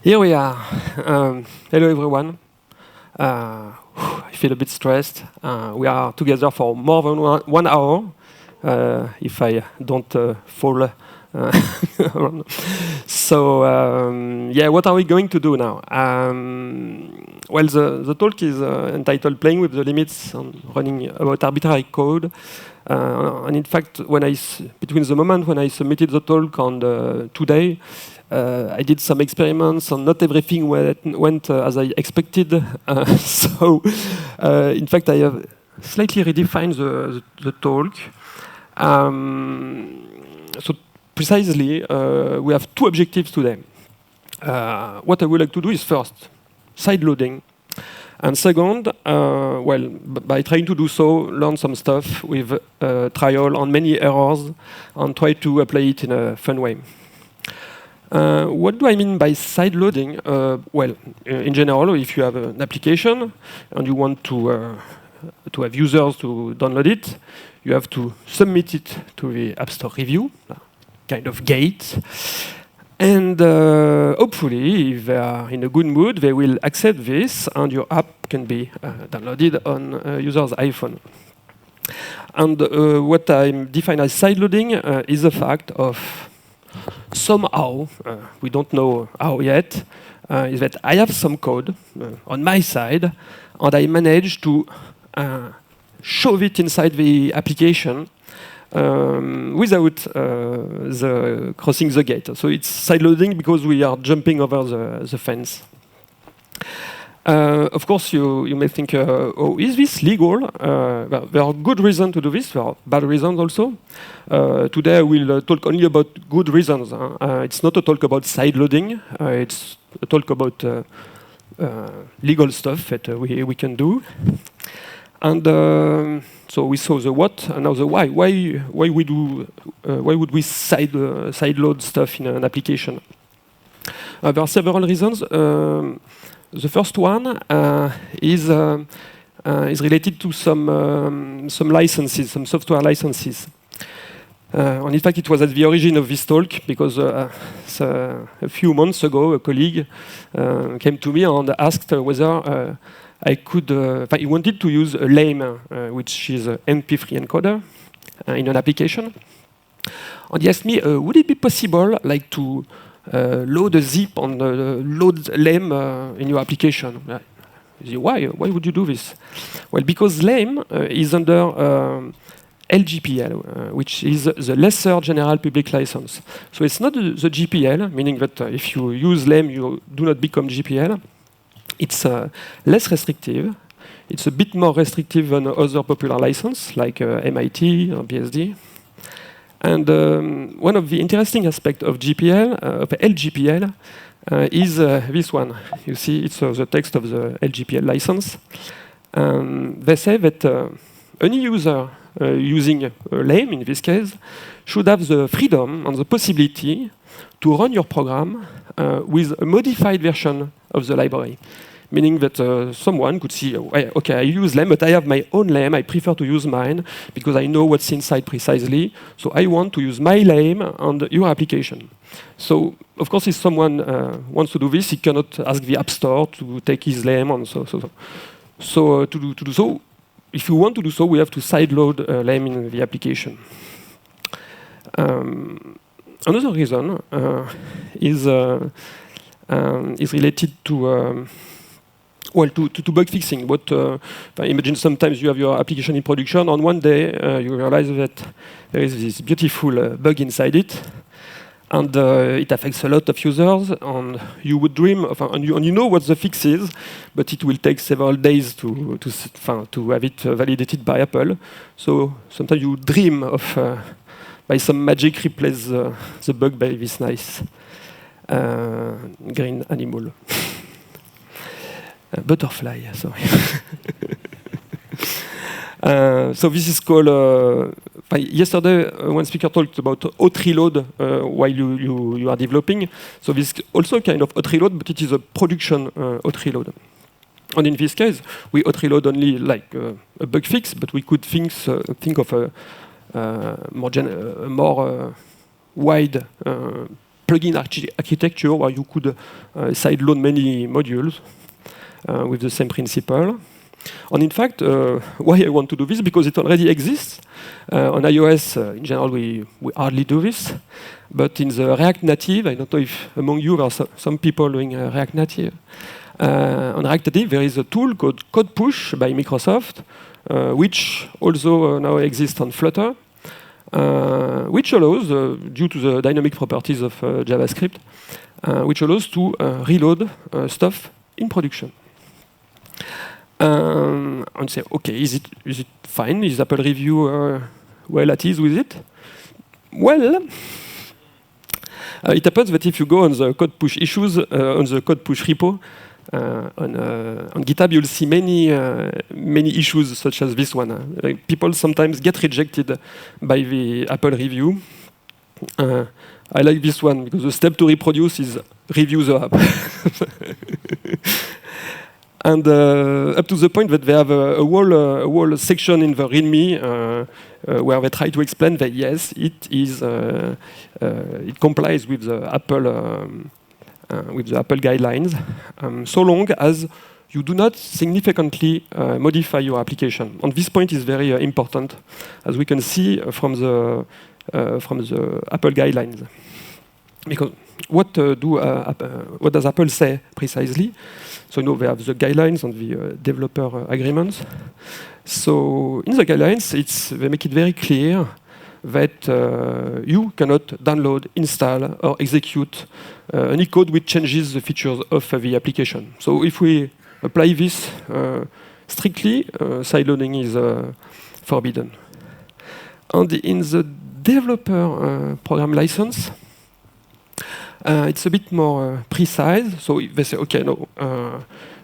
Here we are. Hello, everyone. I feel a bit stressed. We are together for more than 1 hour, if I don't fall. So, yeah, what are we going to do now? Well, the talk is entitled Playing with the Limits on Running About Arbitrary Code. And in fact, between the moment when I submitted the talk and today, I did some experiments and not everything went as I expected. So, in fact, I have slightly redefined the talk. So precisely, we have two objectives today. What I would like to do is first, side loading. And second, well, by trying to do so, learn some stuff with trial on many errors and try to apply it in a fun way. What do I mean by side loading? Well, in general, if you have an application and you want to have users to download it, you have to submit it to the App Store review, kind of gate. And hopefully, if they are in a good mood, they will accept this, and your app can be downloaded on a user's iPhone. And what I define as side loading is the fact of somehow, we don't know how yet, is that I have some code on my side, and I manage to shove it inside the application without crossing the gate. So it's side loading because we are jumping over the fence. Of course, you may think, oh, is this legal? Well, there are good reasons to do this. There are bad reasons also. Today, I will talk only about good reasons. It's not a talk about side loading. It's a talk about legal stuff that we can do. And so we saw the what, and now the why. Why would we side load stuff in an application? There are several reasons. The first one is related to some licenses, some software licenses. And in fact, it was at the origin of this talk because a few months ago, a colleague came to me and asked whether I could. He wanted to use a LAME, which is an MP3 encoder, in an application. And he asked me, would it be possible, like, to load a zip on load LAME in your application? Why? Why would you do this? Well, because LAME is under LGPL, which is the Lesser General Public License. So it's not the GPL, meaning that if you use LAME, you do not become GPL. It's less restrictive. It's a bit more restrictive than other popular licenses, like MIT or BSD. And one of the interesting aspects of GPL, of LGPL, is this one. You see, it's the text of the LGPL license. They say that any user using LAME, in this case, should have the freedom and the possibility to run your program with a modified version of the library. Meaning that someone could see, okay, I use LAME, but I have my own LAME. I prefer to use mine because I know what's inside precisely. So I want to use my LAME on your application. So, of course, if someone wants to do this, he cannot ask the App Store to take his LAME and so. So to do so, if you want to do so, we have to sideload LAME in the application. Another reason is related to to bug fixing. Imagine sometimes you have your application in production, and one day you realize that there is this beautiful bug inside it, and it affects a lot of users, and you would dream of, and you know what the fix is, but it will take several days to have it validated by Apple. So sometimes you dream of by some magic replace the bug by this nice green animal. Butterfly, sorry. So this is called. Yesterday, one speaker talked about hot reload while you are developing. So this is also a kind of hot reload, but it is a production hot reload. And in this case, we hot reload only like a bug fix, but we could think of a more wide plugin architecture where you could sideload many modules with the same principle. And in fact, why I want to do this? Because it already exists. On iOS, in general, we hardly do this. But in the React Native, I don't know if among you there are some people doing React Native. On React Native, there is a tool called Code Push by Microsoft, which also now exists on Flutter, which allows, due to the dynamic properties of JavaScript, which allows to reload stuff in production. And say, okay, is it fine? Is Apple Review well at ease with it? Well, it happens that if you go on the Code Push issues, on the Code Push repo, on GitHub, you'll see many issues such as this one. People sometimes get rejected by the Apple Review. I like this one because the step to reproduce is review the app. And up to the point that they have a whole section in the README where they try to explain that yes, it complies with the Apple guidelines, so long as you do not significantly modify your application. And this point is very important, as we can see from the Apple guidelines. Because what does Apple say precisely? So they have the guidelines and the developer agreements. So in the guidelines, they make it very clear that you cannot download, install, or execute any code which changes the features of the application. So if we apply this strictly, sideloading is forbidden. And in the developer program license, it's a bit more precise. So they say, okay, no,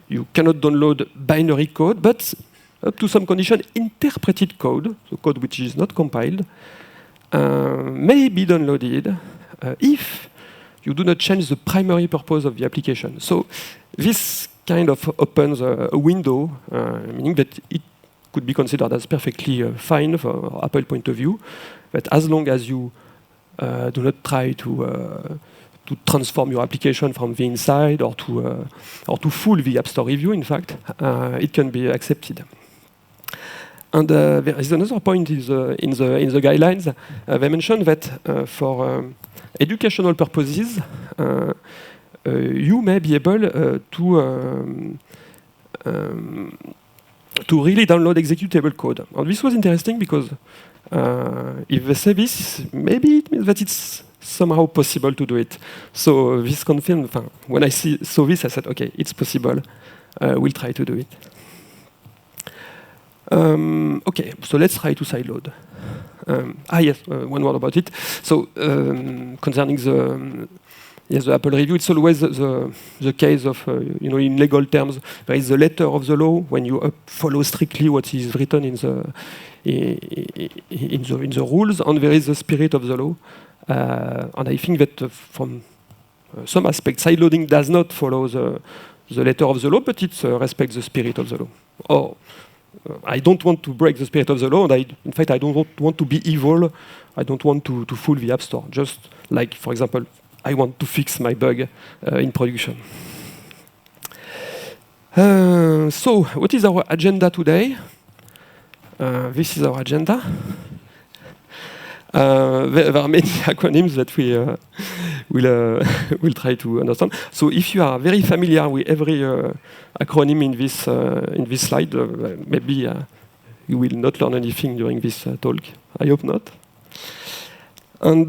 you cannot download binary code, but up to some condition, interpreted code, so code which is not compiled, may be downloaded if you do not change the primary purpose of the application. So this kind of opens a window, meaning that it could be considered as perfectly fine from Apple point of view, but as long as you do not try to transform your application from the inside or to fool the App Store review, in fact, it can be accepted. And there is another point in the guidelines. They mention that for educational purposes, you may be able to really download executable code. And this was interesting because if they say this, maybe it means that it's somehow possible to do it. So this confirmed. When I saw this, I said, okay, it's possible. We'll try to do it. Okay, so let's try to sideload. Yes, one word about it. So concerning the Apple Review, it's always the case of, in legal terms, there is the letter of the law when you follow strictly what is written in the rules, and there is the spirit of the law. And I think that from some aspects, sideloading does not follow the letter of the law, but it respects the spirit of the law. Or I don't want to break the spirit of the law, and in fact, I don't want to be evil. I don't want to fool the App Store. Just like, for example, I want to fix my bug in production. So, what is our agenda today? This is our agenda. There are many acronyms that we will try to understand. So if you are very familiar with every acronym in this slide, maybe you will not learn anything during this talk. I hope not. And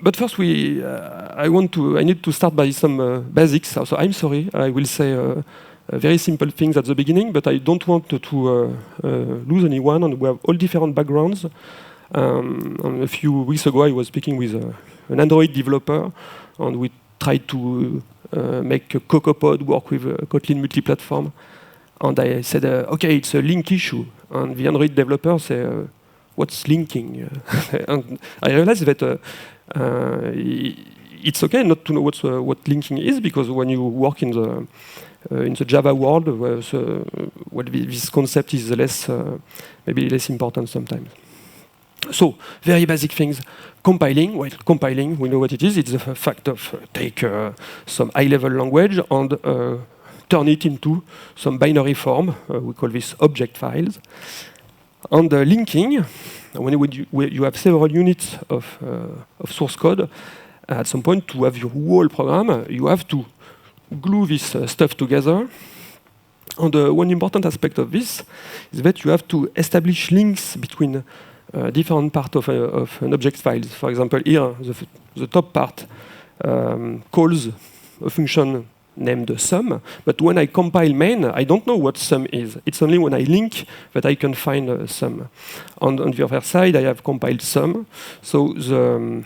but first, I need to start by some basics. So I'm sorry, I will say very simple things at the beginning, but I don't want to lose anyone, and we have all different backgrounds. A few weeks ago, I was speaking with an Android developer, and we tried to make CocoaPod work with Kotlin multi-platform. And I said, okay, it's a link issue. And the Android developer said, what's linking? And I realized that it's okay not to know what linking is, because when you work in the Java world, this concept is maybe less important sometimes. So, very basic things. Compiling, well, compiling, we know what it is. It's the fact of take some high-level language and turn it into some binary form. We call this object files. And linking, when you have several units of source code, at some point to have your whole program, you have to glue this stuff together. And one important aspect of this is that you have to establish links between different parts of an object file. For example, here, the top part calls a function named sum, but when I compile main, I don't know what sum is. It's only when I link that I can find sum. On the other side, I have compiled sum. So the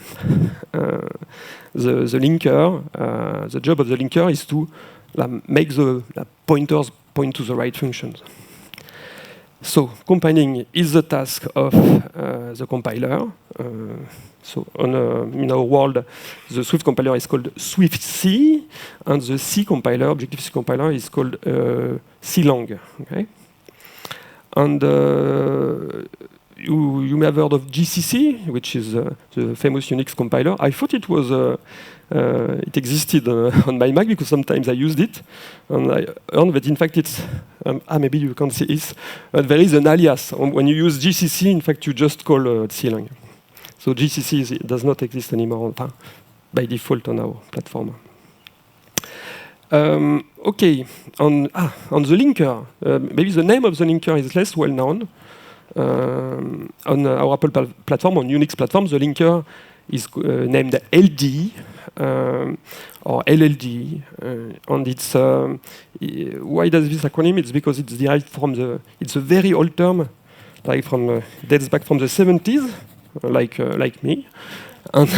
linker, the job of the linker is to make the pointers point to the right functions. So compiling is the task of the compiler. So in our world, the Swift compiler is called SwiftC, and the C compiler, Objective-C compiler, is called CLang. Okay? And you may have heard of GCC, which is the famous Unix compiler. I thought it was it existed on my Mac because sometimes I used it, and I learned that in fact it's maybe you can't see it. There is an alias. When you use GCC, in fact, you just call CLang. So GCC does not exist anymore by default on our platform. Okay, on the linker, maybe the name of the linker is less well known. On our Apple platform, on Unix platform, the linker is named LD or LLD, and it's why does this acronym? It's because it's derived from it's a very old term, like dates back from the 70s, like me. And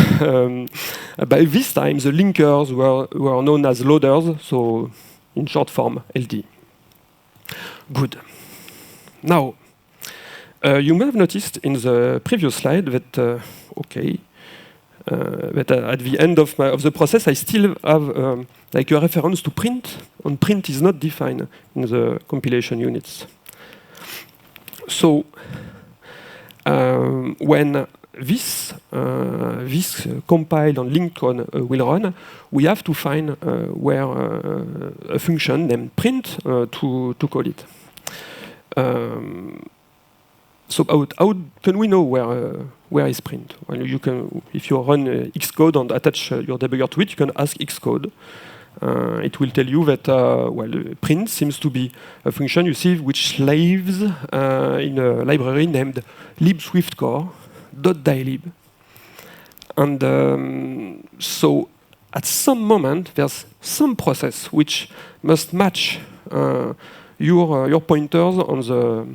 by this time, the linkers were known as loaders, so in short form, LD. Good. Now, you may have noticed in the previous slide that, that at the end of the process, I still have like a reference to print, and print is not defined in the compilation units. So when this compiled and linked code will run, we have to find where a function named print to call it. So how can we know where is print? Well, you can, if you run Xcode and attach your debugger to it, you can ask Xcode. It will tell you that print seems to be a function you see which lives in a library named libswiftcore.dylib. And so at some moment, there's some process which must match your pointers on the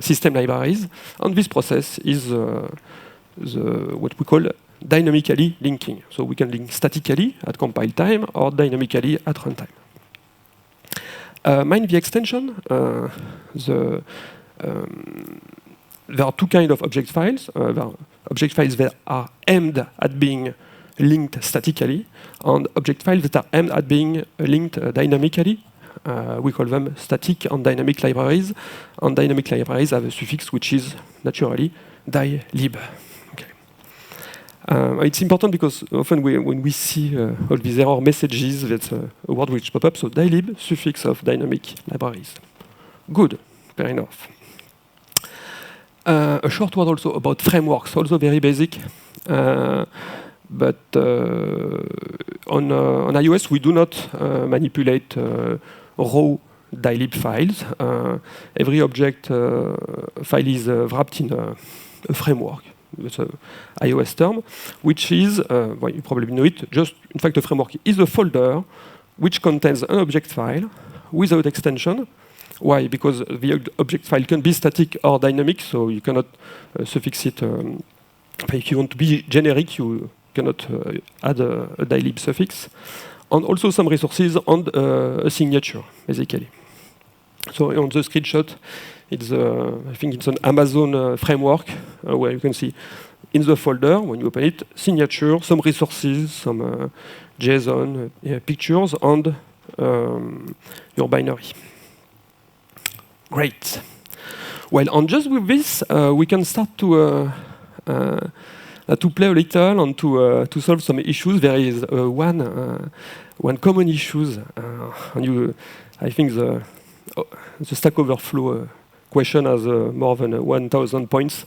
system libraries, and this process is what we call dynamically linking. So we can link statically at compile time or dynamically at runtime. Mind the extension. There are two kinds of object files. There are object files that are aimed at being linked statically, and object files that are aimed at being linked dynamically. We call them static and dynamic libraries. And dynamic libraries have a suffix which is naturally dylib. Okay. It's important because often when we see all these error messages, that's a word which pop up. So dylib, suffix of dynamic libraries. Good, fair enough. A short word also about frameworks, also very basic. But on iOS, we do not manipulate raw dylib files. Every object file is wrapped in a framework. It's an iOS term, which is, well, you probably know it, just, in fact, a framework is a folder which contains an object file without extension. Why? Because the object file can be static or dynamic, so you cannot suffix it. If you want to be generic, you cannot add a dylib suffix. And also some resources and a signature, basically. So on the screenshot, it's I think it's an Amazon framework where you can see in the folder, when you open it, signature, some resources, some JSON pictures, and your binary. Great. Well, and just with this, we can start to to play a little and to solve some issues. There is one common issues, and I think the Stack Overflow question has more than 1,000 points.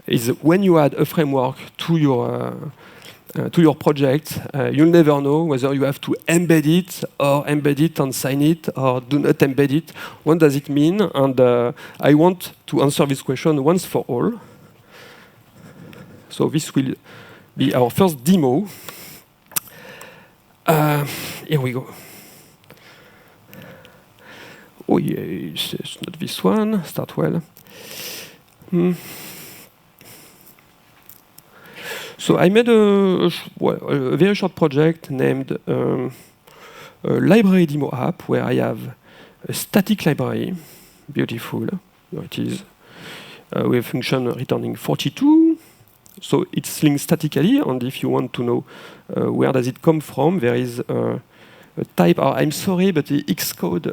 Is when you add a framework to your project, you'll never know whether you have to embed it and sign it, or do not embed it. What does it mean? And I want to answer this question once for all. So this will be our first demo. Here we go. Oh yeah, it's not this one. Start well. So I made a very short project named Library Demo App, where I have a static library, beautiful, here it is, with a function returning 42. So it's linked statically, and if you want to know where does it come from, there is a type. I'm sorry, but the Xcode,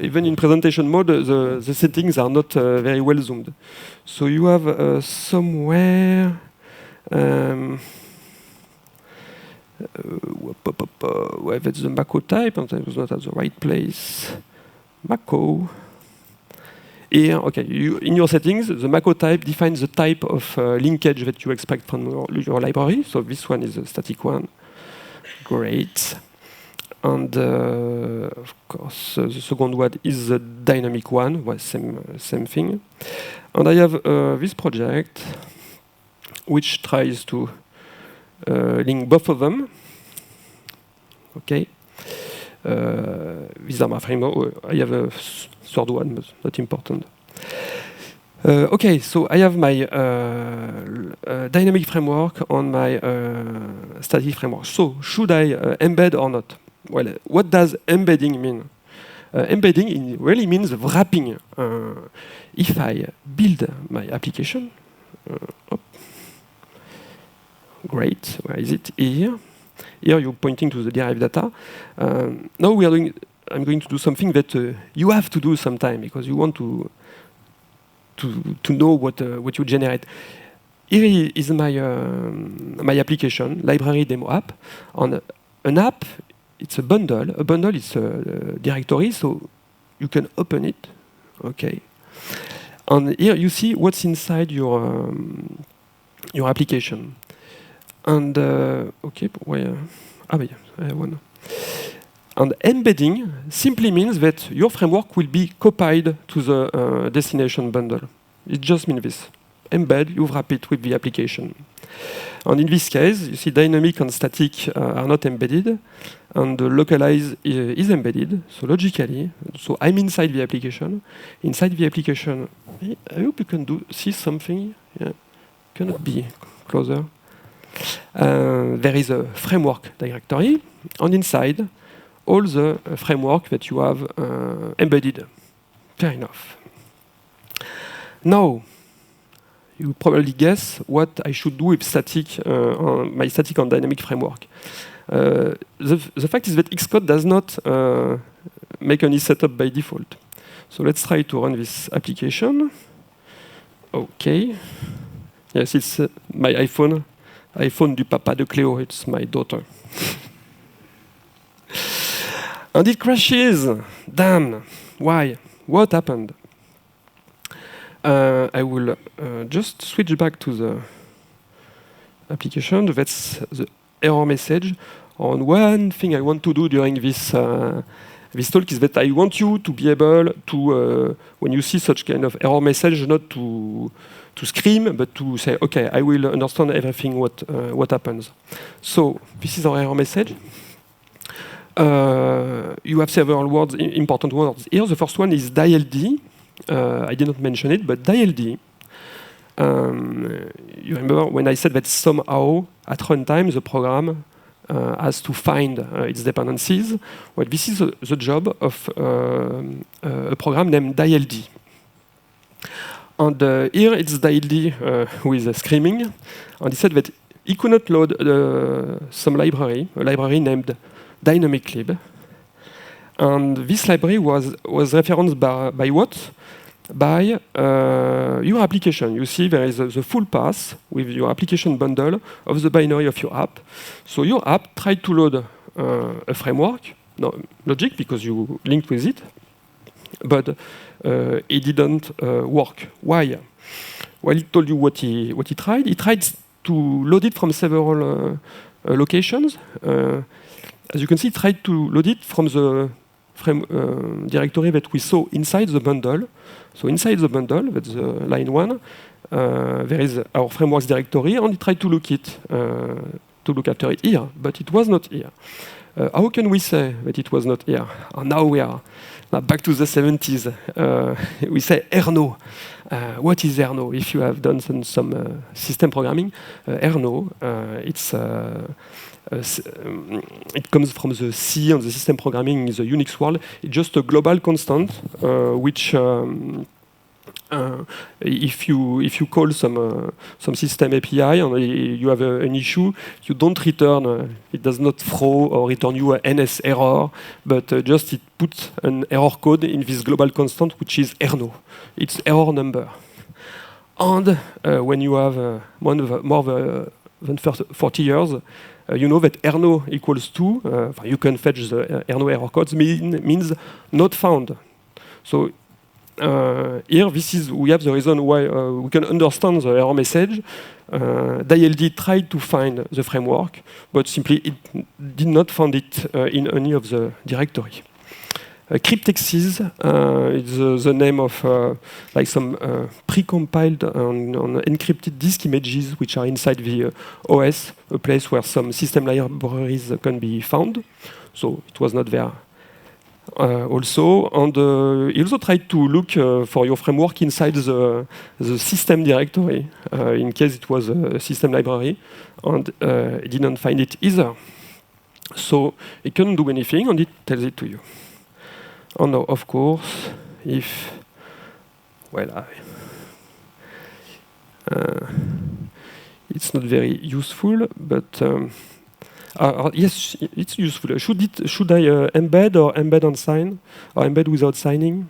even in presentation mode, the settings are not very well zoomed. So you have somewhere. Well, that's the Mako type, and I was not at the right place. Mako. Here, okay, in your settings, the Mako type defines the type of linkage that you expect from your library. So this one is a static one. Great. And of course, the second one is the dynamic one. Well, same thing. And I have this project which tries to link both of them. Okay. These are my framework. I have a third one, but not important. Okay, so I have my dynamic framework on my static framework. So should I embed or not? Well, what does embedding mean? Embedding really means wrapping. If I build my application, great, where is it? Here. Here you're pointing to the derived data. Now I'm going to do something that you have to do sometime because you want to know what you generate. Here is my application, library demo app. On an app, it's a bundle. A bundle is a directory, so you can open it. Okay. And here you see what's inside your application. And okay, where? Yeah, I have one. And embedding simply means that your framework will be copied to the destination bundle. It just means this. Embed, you wrap it with the application. And in this case, you see dynamic and static are not embedded, and the localize is embedded, so logically. So I'm inside the application. Inside the application, I hope you can see something. Yeah. Cannot be closer. There is a framework directory, and inside, all the framework that you have embedded. Fair enough. Now, you probably guess what I should do with static, my static and dynamic framework. The fact is that Xcode does not make any setup by default. So let's try to run this application. Okay. Yes, it's my iPhone du papa de Cléo, it's my daughter. And it crashes. Damn. Why? What happened? I will just switch back to the application. That's the error message. And one thing I want to do during this talk is that I want you to be able to, when you see such kind of error message, not to scream, but to say, okay, I will understand everything what happens. So this is our error message. You have several words, important words here. The first one is DLD. I did not mention it, but DLD. You remember when I said that somehow at runtime the program has to find its dependencies. Well, this is the job of a program named DLD. And here it's DLD who is screaming, and he said that he could not load some library, a library named dynamiclib. And this library was referenced by what? by your application. You see there is the full path with your application bundle of the binary of your app. So your app tried to load a framework, no, logic, because you linked with it, but it didn't work. Why? Well, it told you what he tried. He tried to load it from several locations. As you can see, he tried to load it from the directory that we saw inside the bundle. So inside the bundle, that's line 1, there is our frameworks directory, and he tried to look after it here, but it was not here. How can we say that it was not here? And now we are back to the 70s. We say Erno. What is Erno? If you have done some system programming, Erno, it comes from the C and the system programming in the Unix world. It's just a global constant, which if you call some system API and you have an issue, you don't return. It does not throw or return you an NS error, but just it puts an error code in this global constant, which is Erno. It's error number. And when you have more than 40 years, you know that Erno equals 2. You can fetch the Erno error codes, means not found. So here, we have the reason why we can understand the error message. DLD tried to find the framework, but simply it did not find it in any of the directory. Cryptexes is the name of like some pre-compiled and encrypted disk images which are inside the OS, a place where some system libraries can be found. So it was not there also. And he also tried to look for your framework inside the system directory in case it was a system library, and he didn't find it either. So he couldn't do anything, and it tells it to you. And now, of course, if, well, it's not very useful, but yes, it's useful. Should I embed or embed and sign, or embed without signing?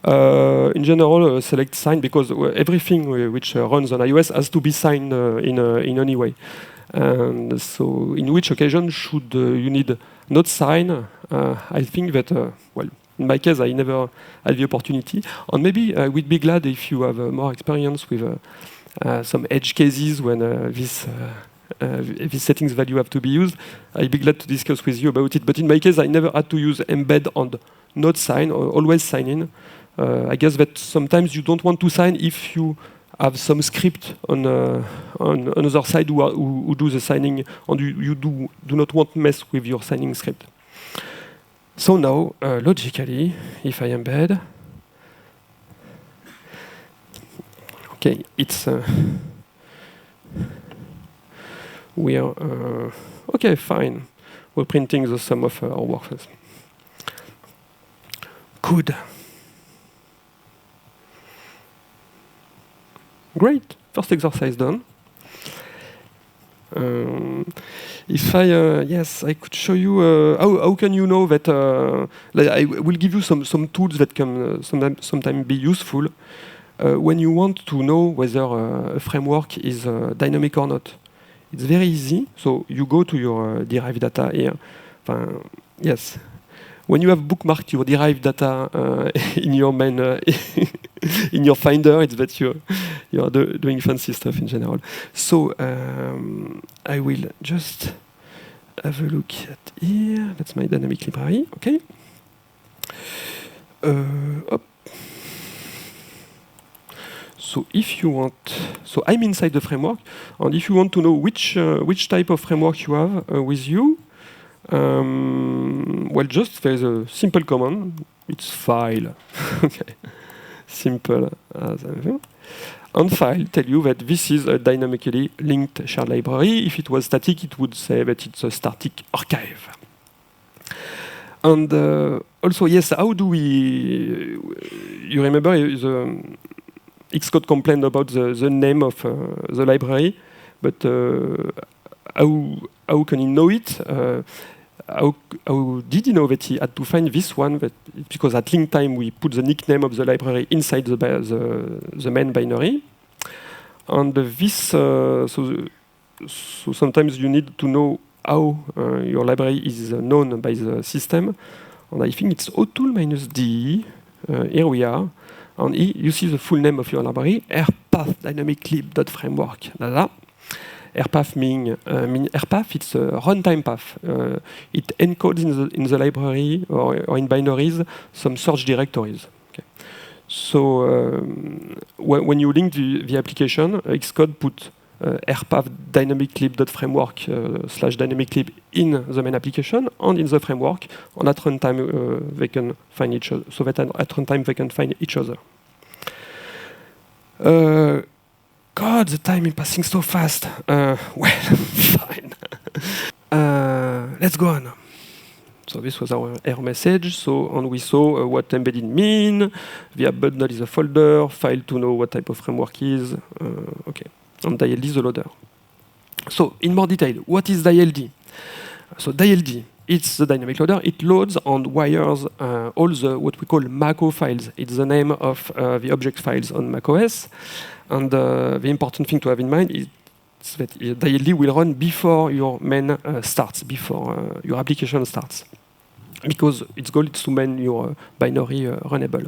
In general, select sign, because everything which runs on iOS has to be signed in any way. And so, in which occasion should you need not sign? I think that, well, in my case, I never had the opportunity. And maybe I would be glad if you have more experience with some edge cases when this settings value have to be used. I'd be glad to discuss with you about it. But in my case, I never had to use embed and not sign, or always sign in. I guess that sometimes you don't want to sign if you have some script on another side who do the signing, and you do not want to mess with your signing script. So now, logically, if I embed, okay, it's we are okay, fine. We're printing the sum of our workers. Good. Great, first exercise done. If yes, I could show you how can you know that. Like I will give you some tools that can sometimes be useful when you want to know whether a framework is dynamic or not. It's very easy. So you go to your derived data here. Yes. When you have bookmarked your derived data in your main in your Finder, it's that you are doing fancy stuff in general. So I will just have a look at here. That's my dynamic library. Okay. Up. So if you want, so I'm inside the framework, and if you want to know which type of framework you have with you, well, just there's a simple command. It's file. Okay. Simple as everything. And file tell you that this is a dynamically linked shared library. If it was static, it would say that it's a static archive. And also, yes, how do we? You remember the Xcode complained about the name of the library, but how can you know it? how did he know that he had to find this one? Because at link time we put the nickname of the library inside the main binary, and so sometimes you need to know how your library is known by the system, and I think it's O'Toole -D. Here we are, and you see the full name of your library, rpath dynamiclib.framework. rpath mean rpath, it's a runtime path. It encodes in the library or in binaries some search directories. Okay. So when you link the application, Xcode put rpath dynamiclib.framework /dynamiclib in the main application and in the framework, and at runtime they can find each other. So that at runtime they can find each other. God, the time is passing so fast. Well, fine. Let's go on. So this was our error message. So, and we saw what embedded mean. The app bundle is a folder, file to know what type of framework is. Okay. And DILD is the loader. So, in more detail, what is DILD? So, DILD, it's the dynamic loader. It loads and wires all the what we call Mako files. It's the name of the object files on macOS. And the important thing to have in mind is that DILD will run before your main starts, before your application starts, because its goal is to make your binary runnable.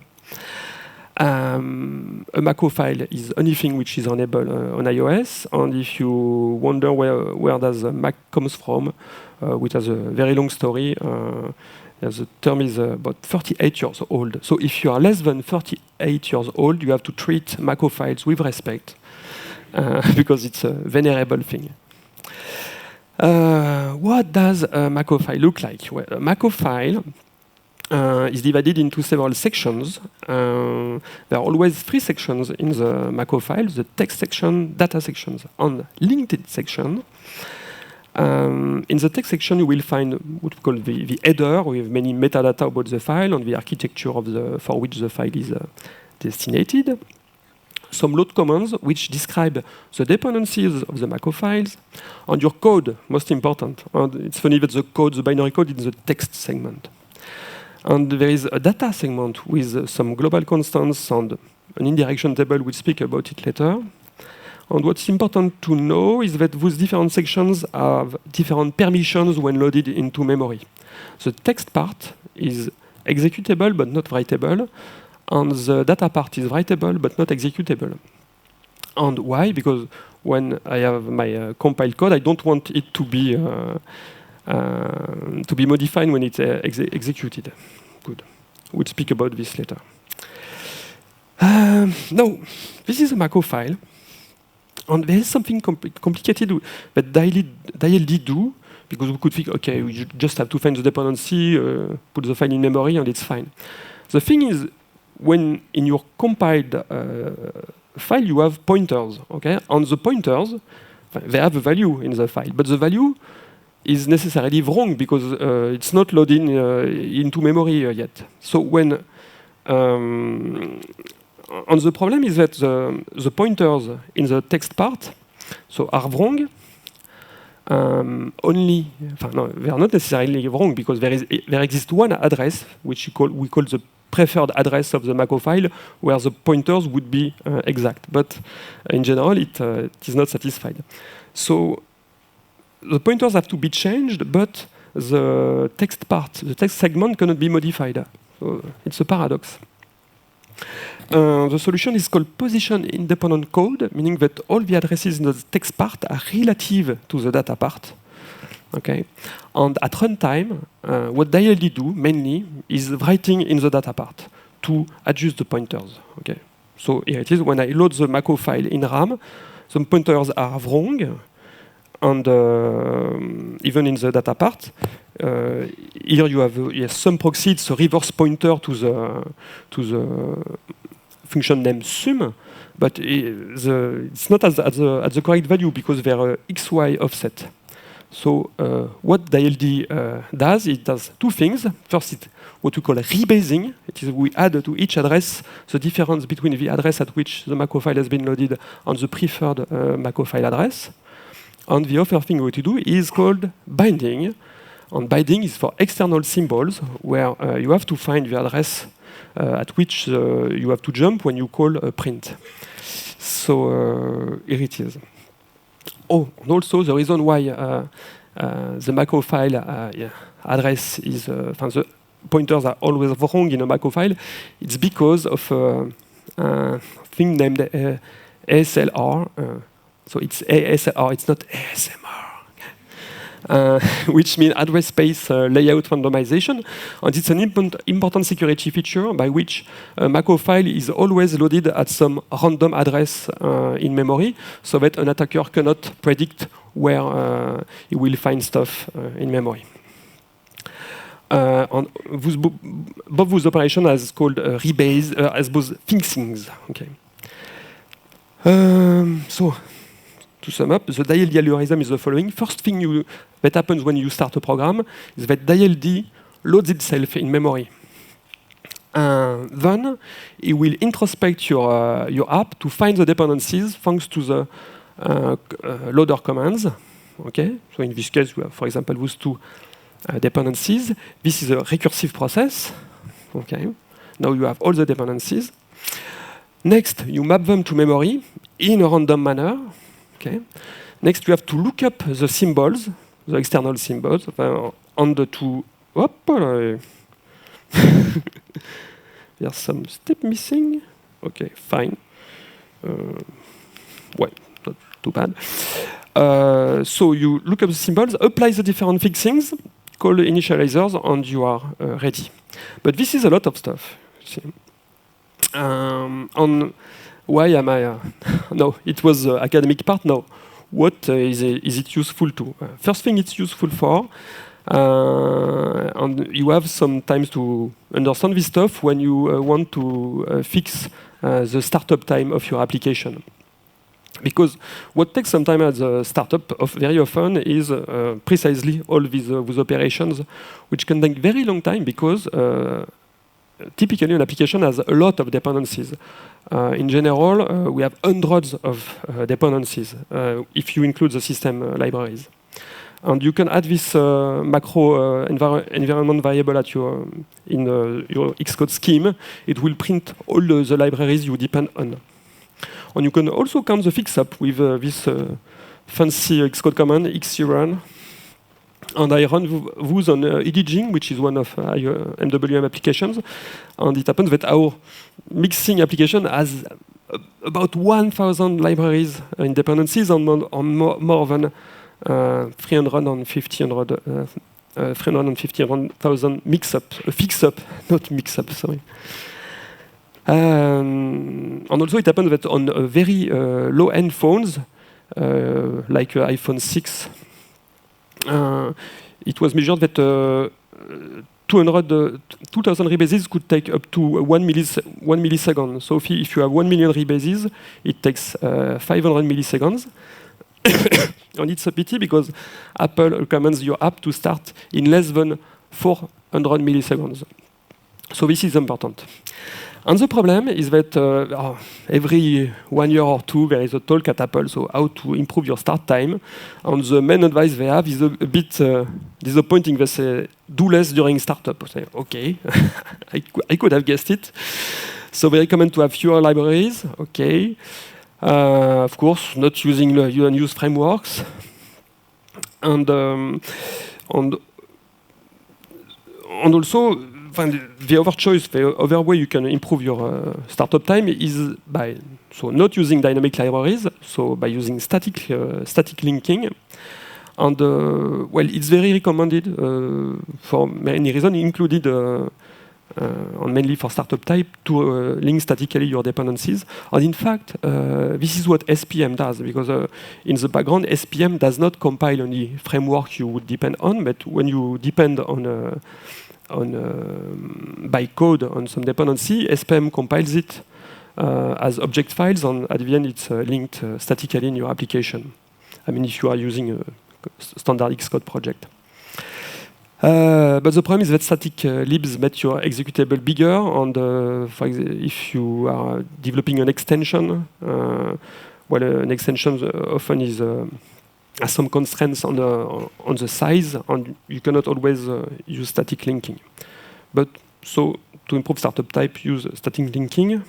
A Mako file is anything which is runnable on iOS, and if you wonder where does Mac comes from, which has a very long story, the term is about 38 years old. So if you are less than 38 years old, you have to treat Mako files with respect, because it's a venerable thing. What does a Mako file look like? Well, a Mako file is divided into several sections. There are always 3 sections in the Mako file: the text section, data sections, and linked section. In the text section, you will find what we call the header with many metadata about the file and the architecture for which the file is destinated. Some load commands which describe the dependencies of the Mako files, and your code, most important. And it's funny that the binary code is in the text segment. And there is a data segment with some global constants and an indirection table. We'll speak about it later. And what's important to know is that those different sections have different permissions when loaded into memory. The text part is executable but not writable, and the data part is writable but not executable. And why? Because when I have my compiled code, I don't want it to be modified when it's executed. Good. We'll speak about this later. Now, this is a Mako file. And there is something complicated that DILD do, because we could think, okay, we just have to find the dependency, put the file in memory, and it's fine. The thing is, when in your compiled file, you have pointers, okay? And the pointers, they have a value in the file, but the value is necessarily wrong because it's not loading into memory yet. So when and the problem is that the pointers in the text part are wrong. They are not necessarily wrong because there exists one address which we call the preferred address of the Mako file, where the pointers would be exact. But in general, it is not satisfied. So the pointers have to be changed, but the text part, the text segment, cannot be modified. So it's a paradox. The solution is called position-independent code, meaning that all the addresses in the text part are relative to the data part. Okay, and at runtime, what DILD do mainly is writing in the data part to adjust the pointers. Okay, so here it is. When I load the Mako file in RAM, some pointers are wrong, and even in the data part, here you have some proxy. It's a reverse pointer to the function name sum, but it's not at the correct value because they are XY offset. So what DILD does, it does 2 things. First, it's what we call rebasing. It is we add to each address the difference between the address at which the Mako file has been loaded and the preferred Mako file address. And the other thing we to do is called binding. And binding is for external symbols, where you have to find the address at which you have to jump when you call a print. So here it is. Oh, and also the reason why the macro file address is, the pointers are always wrong in a macro file, it's because of a thing named ASLR. So it's ASLR, it's not ASMR. Which means address space layout randomization. And it's an important security feature by which a macro file is always loaded at some random address in memory, so that an attacker cannot predict where he will find stuff in memory. Both those operations as called rebase, as both fixings. Okay. So, to sum up, the DILD algorithm is the following. First thing that happens when you start a program is that DILD loads itself in memory. Then it will introspect your app to find the dependencies thanks to the loader commands. Okay, so in this case, we have, for example, those two dependencies. This is a recursive process. Okay, now you have all the dependencies. Next, you map them to memory in a random manner. Okay. Next, you have to look up the symbols, the external symbols, on the two. There's some step missing. Okay, fine. Well, not too bad. So you look up the symbols, apply the different fixings, call the initializers, and you are ready. But this is a lot of stuff. See? On why am I? No, it was the academic part. No, what is it useful to? First thing it's useful for, and you have some time to understand this stuff when you want to fix the startup time of your application. Because what takes some time at the startup very often is precisely all these operations, which can take very long time because typically an application has a lot of dependencies. In general, we have hundreds of dependencies if you include the system libraries. And you can add this macro environment variable at your Xcode scheme. It will print all the libraries you depend on. And you can also count the fix-up with this fancy Xcode command, xrun. And I run those on edging, which is one of MWM applications. And it happens that our mixing application has about 1,000 libraries and dependencies on more than 350,000 mix-up, fix-up, not mix-up, sorry. And also it happens that on very low-end phones, like iPhone 6, it was measured that 2,000 rebases could take up to 1 millisecond. So if you have 1 million rebases, it takes 500 milliseconds. And it's a pity because Apple recommends your app to start in less than 400 milliseconds. So this is important. And the problem is that every 1 year or two there is a talk at Apple, so how to improve your start time. And the main advice they have is a bit disappointing. They say, do less during startup. I say, okay, I could have guessed it. So they recommend to have fewer libraries. Okay, of course, not using unused frameworks. And also, the other choice, the other way you can improve your startup time is by not using dynamic libraries, so by using static linking. And well, it's very recommended for many reasons, included and mainly for startup type to link statically your dependencies. And in fact, this is what SPM does, because in the background, SPM does not compile any framework you would depend on, but when you depend on by code on some dependency, SPM compiles it as object files, and at the end it's linked statically in your application. I mean, if you are using a standard Xcode project. But the problem is that static libs make your executable bigger, and if you are developing an extension, well, an extension often is has some constraints on the size, and you cannot always use static linking. But so to improve startup type, use static linking.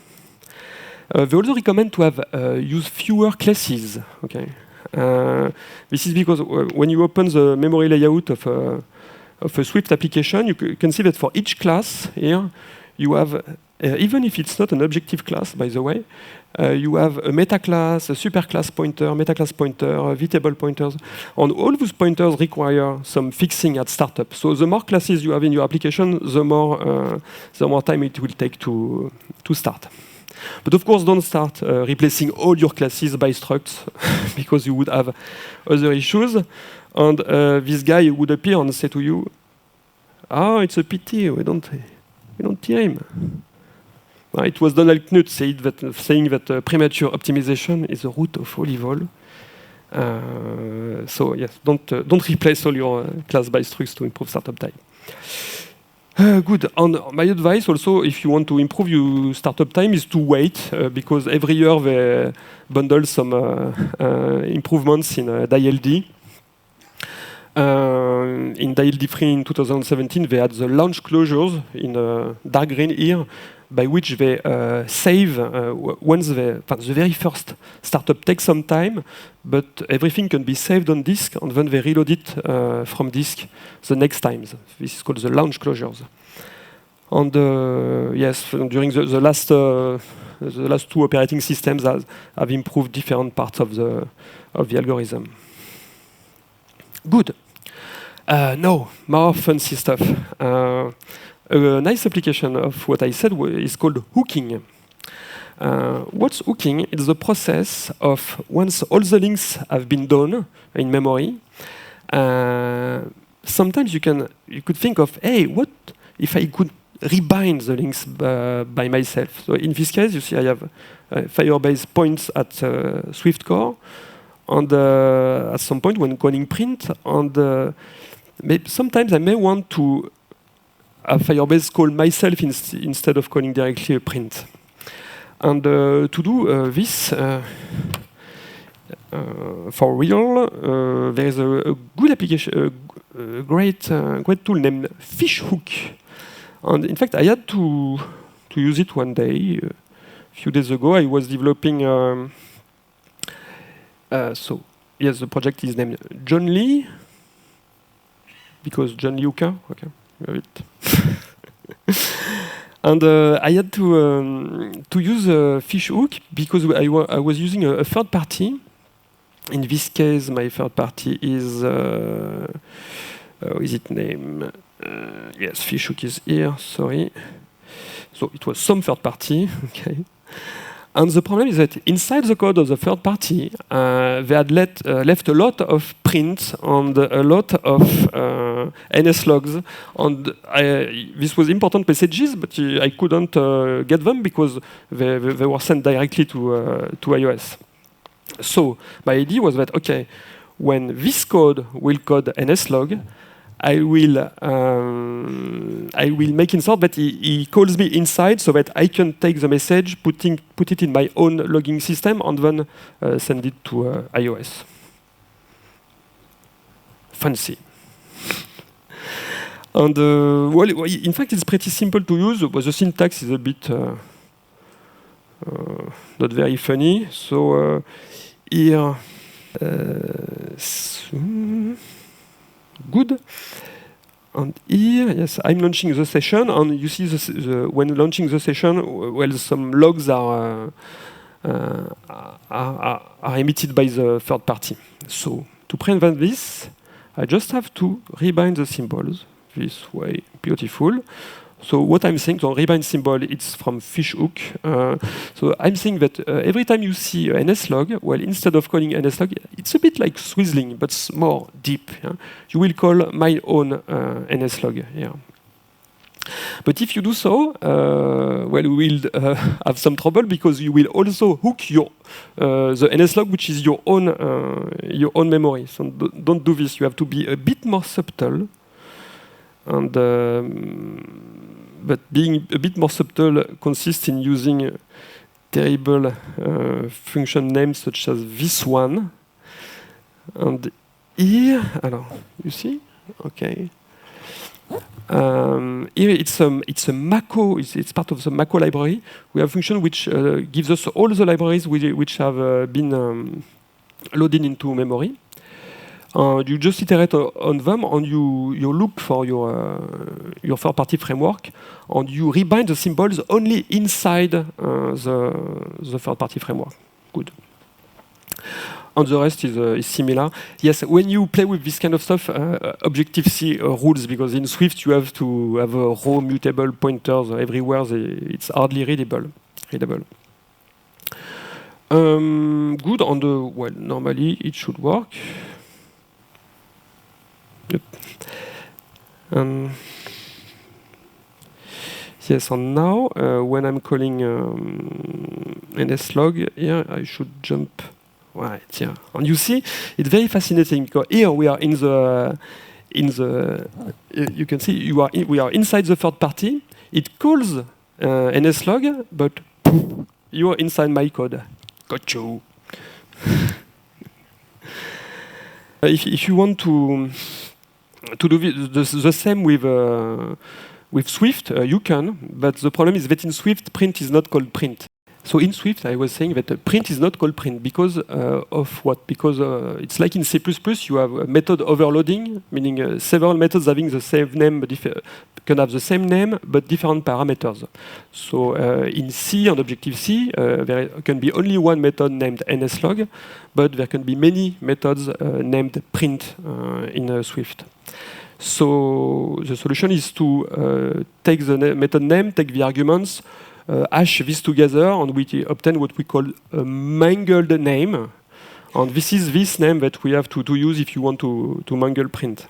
They also recommend to have use fewer classes. Okay, this is because when you open the memory layout of a Swift application, you can see that for each class here, you have, even if it's not an objective class, by the way, you have a meta class, a superclass pointer, meta class pointer, vtable pointers, and all those pointers require some fixing at startup. So the more classes you have in your application, the more time it will take to start. But of course, don't start replacing all your classes by structs because you would have other issues. And this guy would appear and say to you, "Ah, it's a pity we don't hear him." It was Donald Knuth saying that premature optimization is the root of all evil. So yes, don't replace all your class by structs to improve startup time. Good. And my advice also, if you want to improve your startup time, is to wait because every year they bundle some improvements in DLD. In DLD3 in 2017, they had the launch closures in dark green here, by which they save once the very first startup takes some time, but everything can be saved on disk, and then they reload it from disk the next time. This is called the launch closures. And yes, during the last two operating systems have improved different parts of the algorithm. Good. No, more fancy stuff. A nice application of what I said is called hooking. What's hooking? It's the process of once all the links have been done in memory. Sometimes you could think of, hey, what if I could rebind the links by myself? So in this case, you see I have Firebase points at Swift core, and at some point when calling print, and sometimes I may want to Firebase call myself instead of calling directly a print. And to do this for real, there is a good application, a great tool named Fishhook. And in fact, I had to use it one day. A few days ago, I was developing. So yes, the project is named John Lee because John Lee Hooker. Okay. And I had to use Fishhook because I was using a third party. In this case, my third party is it name? Yes, Fishhook is here. Sorry. So it was some third party. Okay. And the problem is that inside the code of the third party, they had left a lot of prints and a lot of NS logs. And this was important messages, but I couldn't get them because they were sent directly to iOS. So my idea was that, okay, when this code will code NSLog, I will make insert that he calls me inside so that I can take the message, put it in my own logging system, and then send it to iOS. Fancy. And well, in fact, it's pretty simple to use, but the syntax is a bit not very funny. So here, good. And here, yes, I'm launching the session, and you see when launching the session, well, some logs are emitted by the third party. So to prevent this, I just have to rebind the symbols this way. Beautiful. So what I'm saying, the rebind symbol, it's from Fishhook. So I'm saying that every time you see an NSLog, well, instead of calling NSLog, it's a bit like Swizzling, but more deep. Yeah? You will call my own NSLog here. But if you do so, well, you will have some trouble because you will also hook the NSLog, which is your own memory. So don't do this. You have to be a bit more subtle. And but being a bit more subtle consists in using terrible function names such as this one. And here, you see? Okay. Here it's a Mako. It's part of the Mako library. We have a function which gives us all the libraries which have been loaded into memory. You just iterate on them, and you look for your third-party framework, and you rebind the symbols only inside the third-party framework. Good. And the rest is similar. Yes, when you play with this kind of stuff, Objective-C rules, because in Swift you have to have a raw mutable pointers everywhere. It's hardly readable. Good. Well, normally it should work. Yep. Yes, and now when I'm calling NSLog, here I should jump. Right, yeah. And you see, it's very fascinating because here we are in the you can see we are inside the third party. It calls NSLog, but you are inside my code. Got you. If you want to do the same with Swift, you can, but the problem is that in Swift, print is not called print. So in Swift, I was saying that print is not called print because of what? Because it's like in C++, you have a method overloading, meaning several methods having the same name, but can have the same name but different parameters. So in C and Objective-C, there can be only one method named NSLog, but there can be many methods named print in Swift. So the solution is to take the method name, take the arguments, hash this together, and we obtain what we call a mangled name. And this is this name that we have to use if you want to mangle print.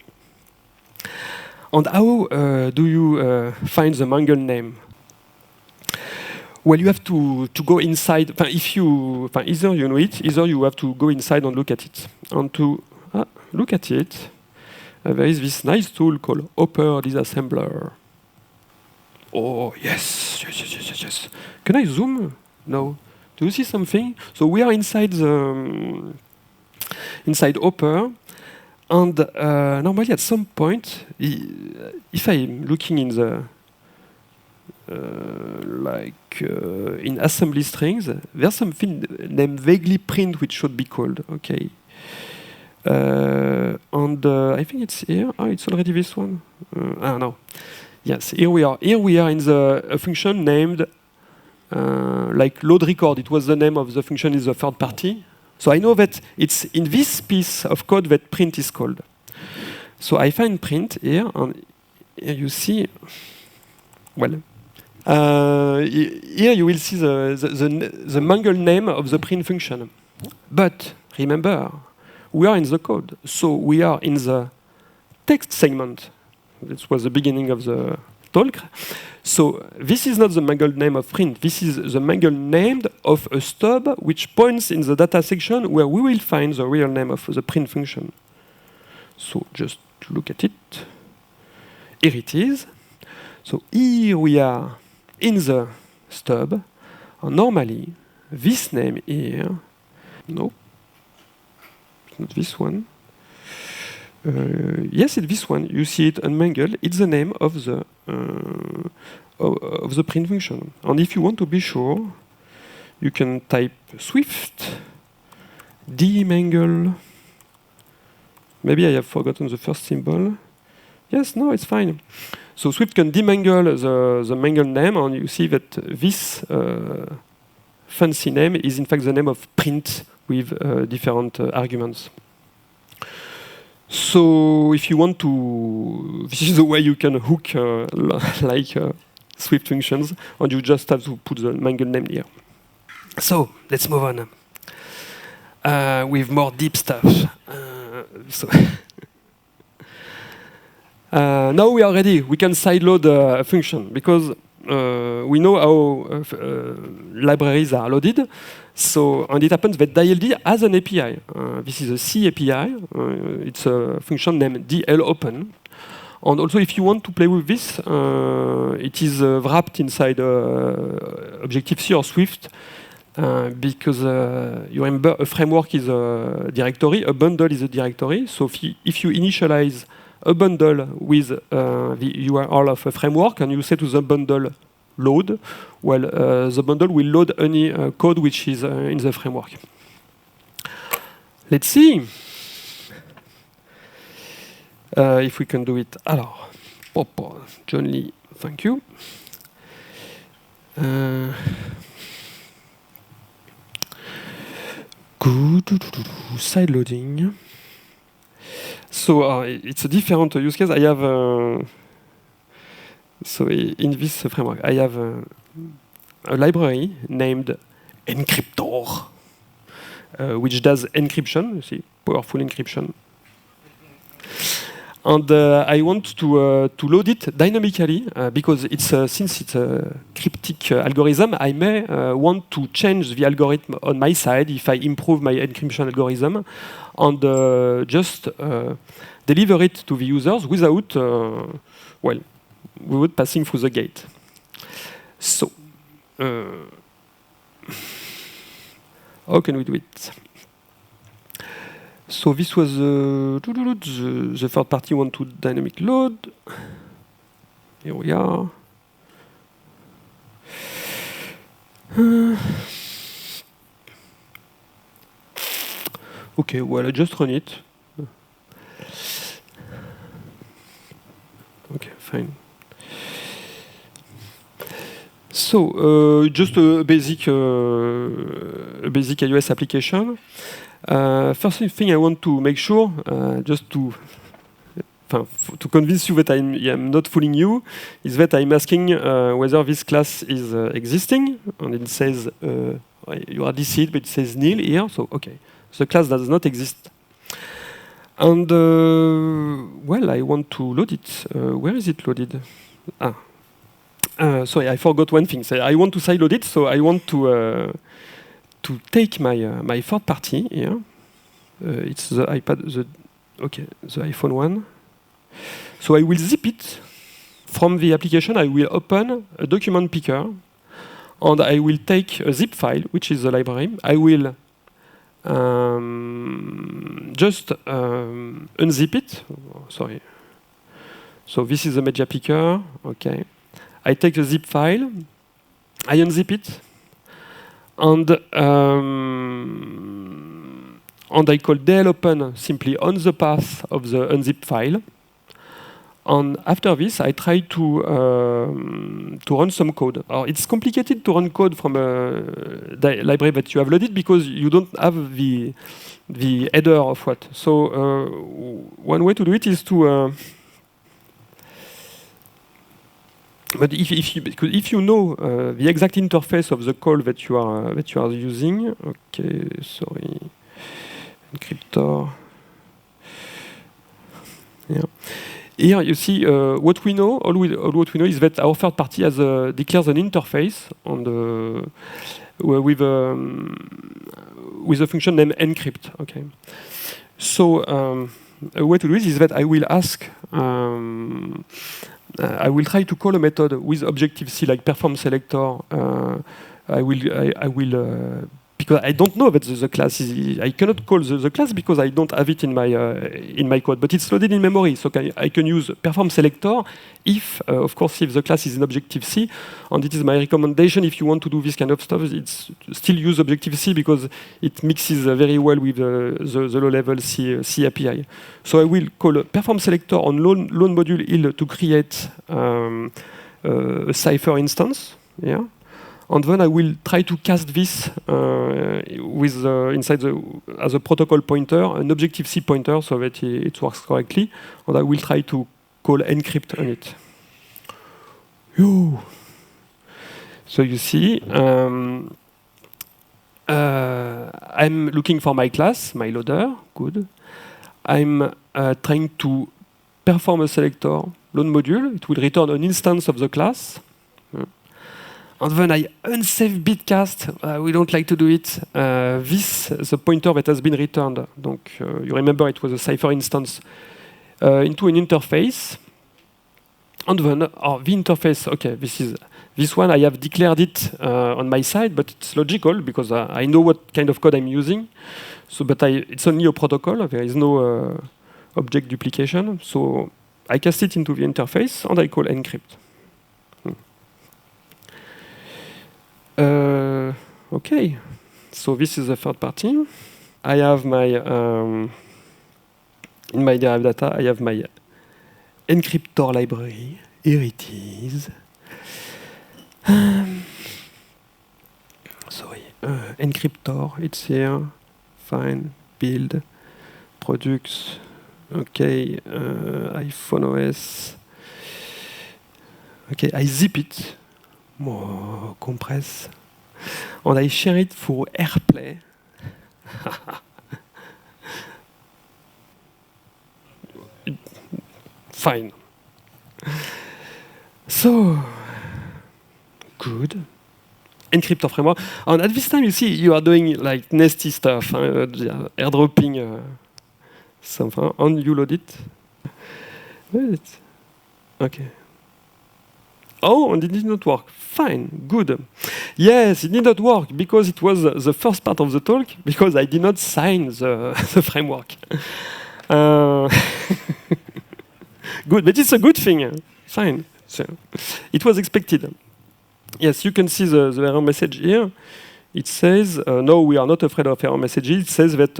And how do you find the mangled name? Well, you have to go inside. If you, either you know it, either you have to go inside and look at it. And to look at it, there is this nice tool called Hopper Disassembler. Oh, yes. Can I zoom? No. Do you see something? So we are inside Hopper, and normally at some point, if I'm looking in the in assembly strings, there's something named vaguely print which should be called. Okay. And I think it's here. Oh, it's already this one. No. Yes, here we are. Here we are in a function named like load record. It was the name of the function in the third party. So I know that it's in this piece of code that print is called. So I find print here, and here you see, well, here you will see the mangled name of the print function. But remember, we are in the code. So we are in the text segment. This was the beginning of the talk. So this is not the mangled name of print. This is the mangled name of a stub which points in the data section where we will find the real name of the print function. So just to look at it. Here it is. So here we are in the stub. And normally, this name here, no, it's not this one. Yes, it's this one. You see it unmangled. It's the name of the print function. And if you want to be sure, you can type Swift demangle. Maybe I have forgotten the first symbol. Yes, no, it's fine. So Swift can demangle the mangled name, and you see that this fancy name is in fact the name of print with different arguments. So if you want to, this is the way you can hook like Swift functions, and you just have to put the mangled name here. So let's move on with more deep stuff. Now we are ready. We can sideload a function because we know how libraries are loaded. So, and it happens that DLD has an API. This is a C API. It's a function named DLOpen. And also, if you want to play with this, it is wrapped inside Objective-C or Swift. because you remember a framework is a directory, a bundle is a directory. So if you initialize a bundle with the URL of a framework and you say to the bundle load, well, the bundle will load any code which is in the framework. Let's see if we can do it. Alors, John Lee, thank you. Side loading. So it's a different use case. I have so in this framework, I have a library named Encryptor, which does encryption. You see, powerful encryption. And I want to load it dynamically because it's since it's a cryptic algorithm, I may want to change the algorithm on my side if I improve my encryption algorithm, and just deliver it to the users without, well, without passing through the gate. So, how can we do it? So this was the third party want to dynamic load. Here we are. Okay, well, I just run it. Okay, fine. So just a basic iOS application. First thing I want to make sure, just to convince you that I'm not fooling you, is that I'm asking whether this class is existing, and it says you are DC'd, but it says nil here. So okay, the class does not exist. And well, I want to load it. Where is it loaded? Sorry, I forgot one thing. So I want to sideload it, so I want to take my third party here. It's the iPad, the iPhone one. So I will zip it from the application. I will open a document picker, and I will take a zip file, which is the library. I will just unzip it. Oh, sorry. So this is the media picker. Okay. I take the zip file. I unzip it. And I call del open simply on the path of the unzip file. And after this, I try to run some code. It's complicated to run code from a library that you have loaded because you don't have the header of what. So one way to do it is to but if you know the exact interface of the call that you are using, okay, sorry, Encryptor. Yeah. Here you see what we know. All what we know is that our third party has declares an interface on the with a function named encrypt. Okay. So a way to do it is that I will ask. I will try to call a method with Objective-C, like perform selector. I will because I don't know that the class is. I cannot call the class because I don't have it in my code. But it's loaded in memory, so I can use perform selector if, of course, if the class is in Objective-C. And it is my recommendation if you want to do this kind of stuff. It's still use Objective-C because it mixes very well with the low-level C API. So I will call perform selector on loan module IL to create a Cypher instance. Yeah. And then I will try to cast this with inside as a protocol pointer, an Objective-C pointer, so that it works correctly. And I will try to call encrypt on it. So you see, I'm looking for my class, my loader. Good. I'm trying to perform a selector load module. It will return an instance of the class. And then I unsave bitcast. We don't like to do it. The pointer that has been returned. Donc, you remember it was a Cypher instance into an interface. And then, the interface, okay, this one I have declared it on my side, but it's logical because I know what kind of code I'm using. So, but it's only a protocol. There is no object duplication. So I cast it into the interface and I call encrypt. Okay, so this is the third party. I have my in my derived data. I have my encryptor library. Here it is. Sorry, encryptor. It's here. Fine. Build. Products. Okay. iPhone OS. Okay. I zip it. Compress. And I share it for AirPlay. Fine. So, good. Encryptor framework. And at this time, you see, you are doing like nasty stuff, airdropping something, and you load it. Wait. Okay. Oh, and it did not work. Fine, good. Yes, it did not work because it was the first part of the talk, because I did not sign the framework. Good, but it's a good thing. Fine. So it was expected. Yes, you can see the error message here. It says, no, we are not afraid of error messages. It says that,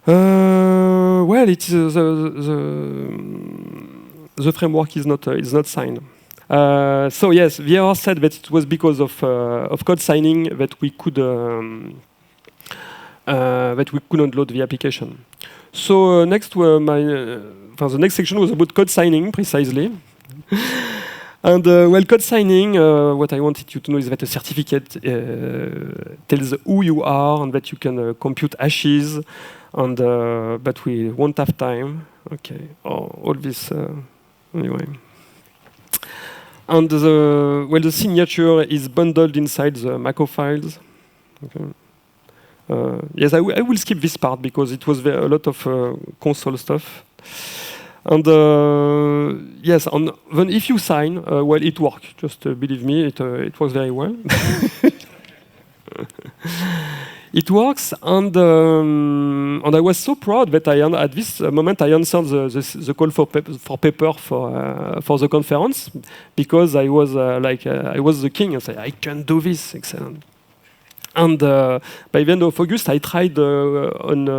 well, it is the framework is not signed. So yes, the error said that it was because of code signing that we couldn't load the application. So next, the next section was about code signing precisely. And well, code signing, what I wanted you to know is that a certificate tells who you are and that you can compute hashes, and but we won't have time. Okay, all this anyway. And the signature is bundled inside the Mako files. Okay. Yes, I will skip this part because it was a lot of console stuff. And yes, and then if you sign, well, it works. Just believe me, it works very well. It works, and I was so proud that at this moment I answered the call for paper for the conference, because I was I was the king. I said, I can do this, excellent. And by the end of August, I tried on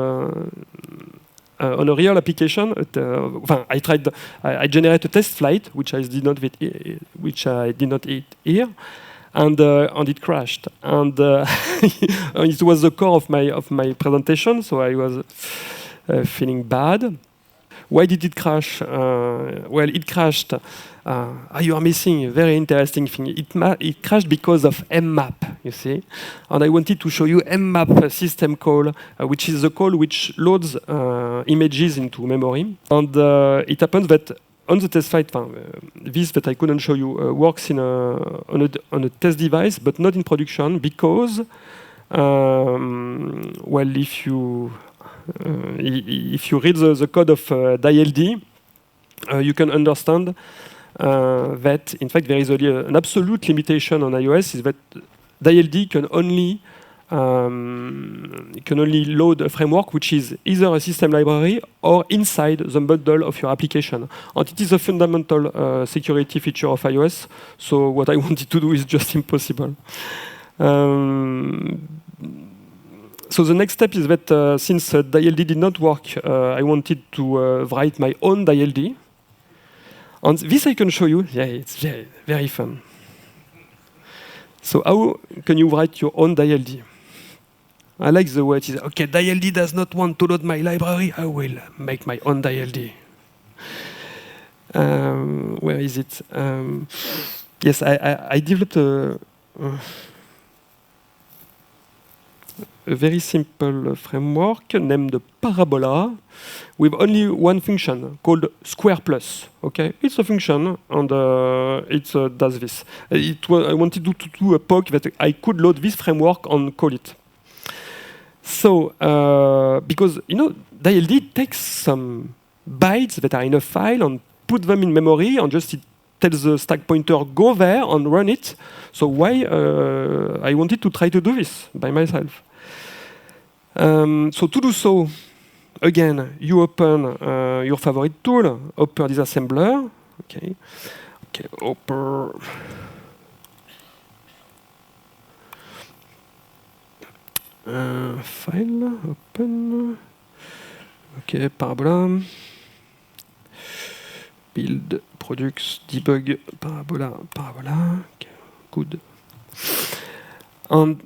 a real application. I generated a test flight, which I did not eat here. And it crashed, and it was the core of my presentation. So I was feeling bad. Why did it crash? Well, it crashed. You are missing a very interesting thing. It crashed because of mmap. You see, and I wanted to show you mmap system call, which is the call which loads images into memory. And it happens that on the test flight, this that I couldn't show you works on a test device, but not in production, because well, if you read the code of DILD, you can understand that in fact there is only an absolute limitation on iOS, is that DILD can only load a framework which is either a system library or inside the bundle of your application. And it is a fundamental security feature of iOS. So what I wanted to do is just impossible. So the next step is that since DILD did not work, I wanted to write my own DILD. And this I can show you. Yeah, it's very, very fun. So how can you write your own DILD? I like the way it is. Okay, DILD does not want to load my library. I will make my own DILD. Where is it? Yes, I developed a very simple framework named Parabola with only one function called square plus. Okay, it's a function, and it does this. I wanted to do a POC that I could load this framework and call it. So, because DILD takes some bytes that are in a file and put them in memory and just it tells the stack pointer go there and run it. So why I wanted to try to do this by myself. So to do so, again, you open your favorite tool, Hopper disassembler. Okay, Hopper. File, open. Okay, Parabola. Build, products, debug, Parabola. Okay, good. And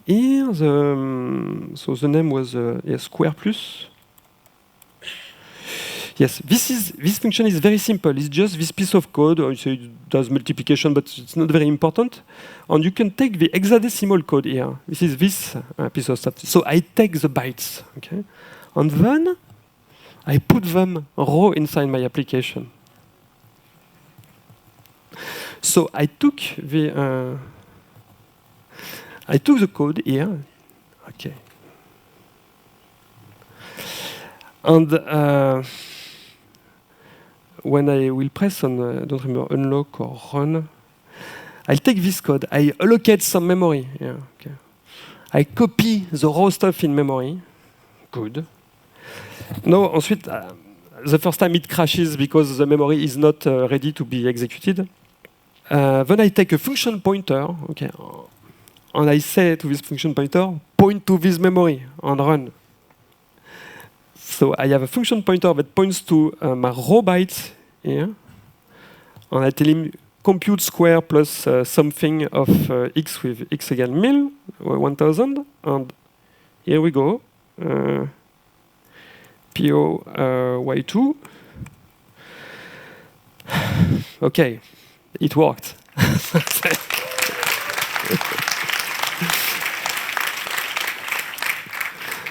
here, so the name was Square Plus. Yes, this function is very simple. It's just this piece of code. So it does multiplication, but it's not very important. And you can take the hexadecimal code here. This is this piece of stuff. So I take the bytes, okay, and then I put them raw inside my application. So I took the code here, okay, and when I will press on, don't remember, unlock or run, I'll take this code, I allocate some memory. Yeah, okay. I copy the raw stuff in memory. Good. Now, ensuite, the first time it crashes because the memory is not ready to be executed. Then I take a function pointer, okay, and I say to this function pointer, point to this memory and run. So I have a function pointer that points to my raw bytes here, and I tell him compute square plus something of x with x equal 1000, and here we go. PO Y2. Okay, it worked.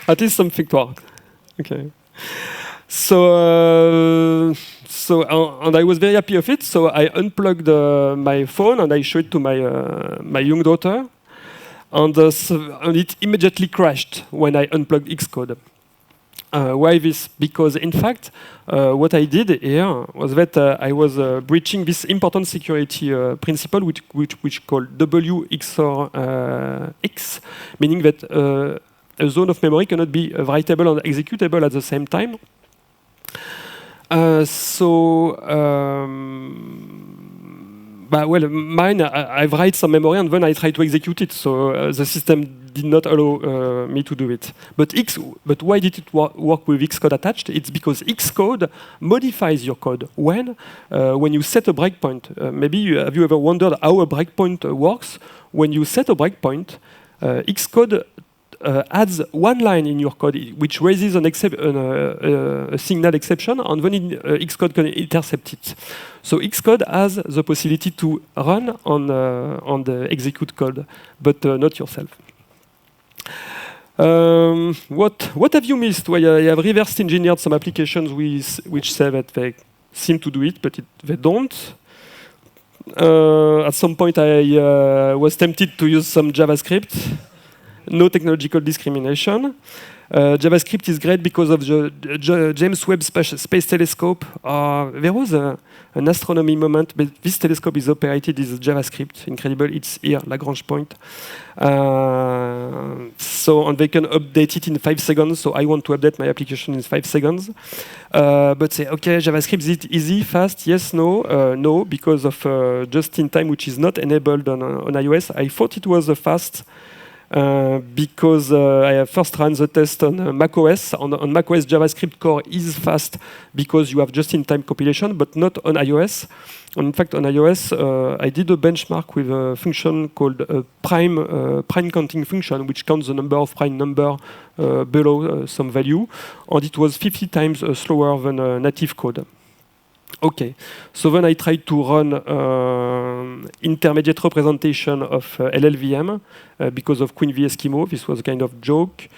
At least something worked. Okay. So and I was very happy of it. So I unplugged my phone and I showed it to my young daughter, and it immediately crashed when I unplugged Xcode. Why this? Because in fact, what I did here was that I was breaching this important security principle, which called W XOR X, meaning that a zone of memory cannot be writable and executable at the same time. Well, mine, I write some memory and then I try to execute it. So the system did not allow me to do it. But why did it work with Xcode attached? It's because Xcode modifies your code when you set a breakpoint. Have you ever wondered how a breakpoint works? When you set a breakpoint, Xcode adds one line in your code which raises a signal exception, and then Xcode can intercept it. So Xcode has the possibility to run on the execute code, but not yourself. What have you missed? Well, I have reverse engineered some applications which say that they seem to do it, but they don't. At some point, I was tempted to use some JavaScript. No technological discrimination. JavaScript is great because of the James Webb Space Telescope. There was an astronomy moment, but this telescope is operated with JavaScript. Incredible, it's here, Lagrange point. And they can update it in 5 seconds, so I want to update my application in 5 seconds. But say, okay, JavaScript, is it easy, fast? Yes, no. No, because of just-in-time, which is not enabled on iOS. I thought it was fast. Because I have first run the test on macOS. On macOS, JavaScript core is fast because you have just-in-time compilation, but not on iOS. And in fact, on iOS, I did a benchmark with a function called prime counting function, which counts the number of prime number below some value, and it was 50 times slower than native code. Okay, so then I tried to run intermediate representation of LLVM because of Queen v Eskimo. This was a kind of joke.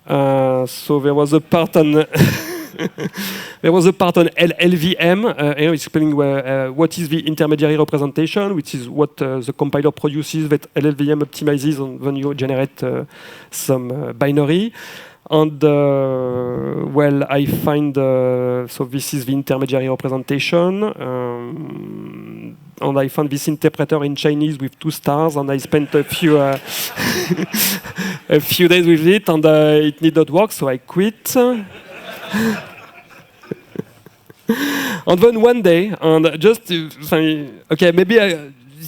So there was a part on LLVM explaining what is the intermediary representation, which is what the compiler produces that LLVM optimizes, and then you generate some binary. And well, I find so this is the intermediary representation, and I found this interpreter in Chinese with 2 stars, and I spent a few a few days with it, and it did not work, so I quit. And then one day, and just okay, maybe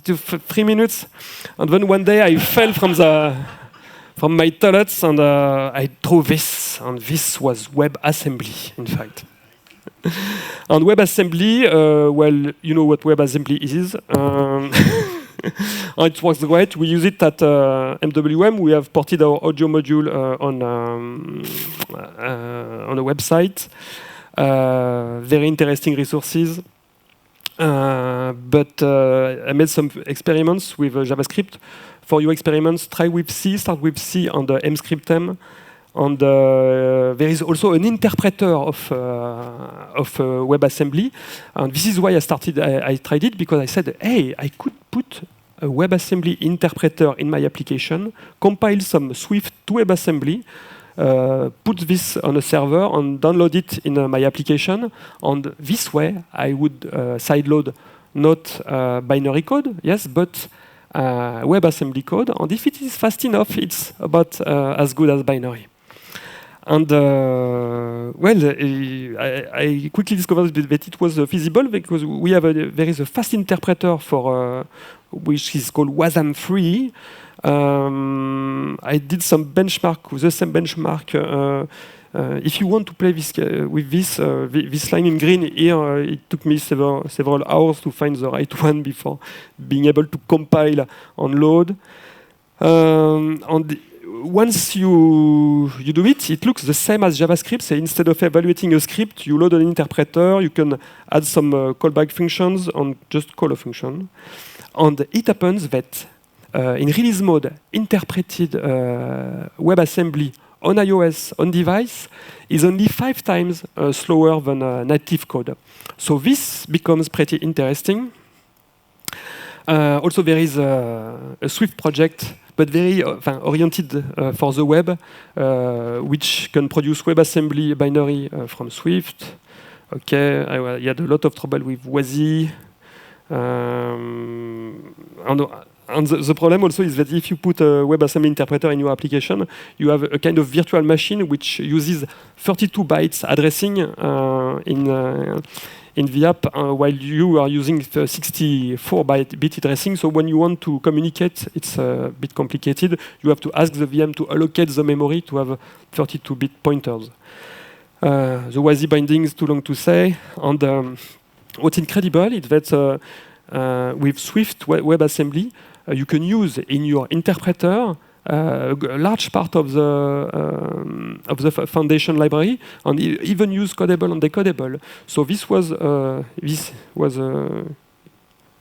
3 minutes, and then one day I fell from my toilets, and I drew this, and this was WebAssembly, in fact. And WebAssembly, well, you know what WebAssembly is. It works great. We use it at MWM. We have ported our audio module on a website. Very interesting resources. But I made some experiments with JavaScript. For your experiments, try with C, start with C on the mscriptem. And there is also an interpreter of WebAssembly. And this is why I tried it, because I said, hey, I could put a WebAssembly interpreter in my application, compile some Swift to WebAssembly, put this on a server and download it in my application. And this way, I would sideload not binary code, yes, but WebAssembly code. And if it is fast enough, it's about as good as binary. And well, I quickly discovered that it was feasible, because there is a fast interpreter for which is called Wasm3. I did some benchmark with the same benchmark. If you want to play with this line in green here, it took me several hours to find the right one before being able to compile and load. And once you do it, it looks the same as JavaScript. So instead of evaluating a script, you load an interpreter. You can add some callback functions and just call a function. And it happens that in release mode, interpreted WebAssembly on iOS on device is only 5 times slower than native code. So this becomes pretty interesting. Also, there is a Swift project, but very oriented for the web, which can produce WebAssembly binary from Swift. Okay, I had a lot of trouble with WASI. And the problem also is that if you put a WebAssembly interpreter in your application, you have a kind of virtual machine which uses 32 bytes addressing in the app, while you are using 64-bit addressing. So when you want to communicate, it's a bit complicated. You have to ask the VM to allocate the memory to have 32-bit pointers. The WASI binding is too long to say. And what's incredible is that with Swift WebAssembly, you can use in your interpreter a large part of the foundation library, and even use codable and decodable. So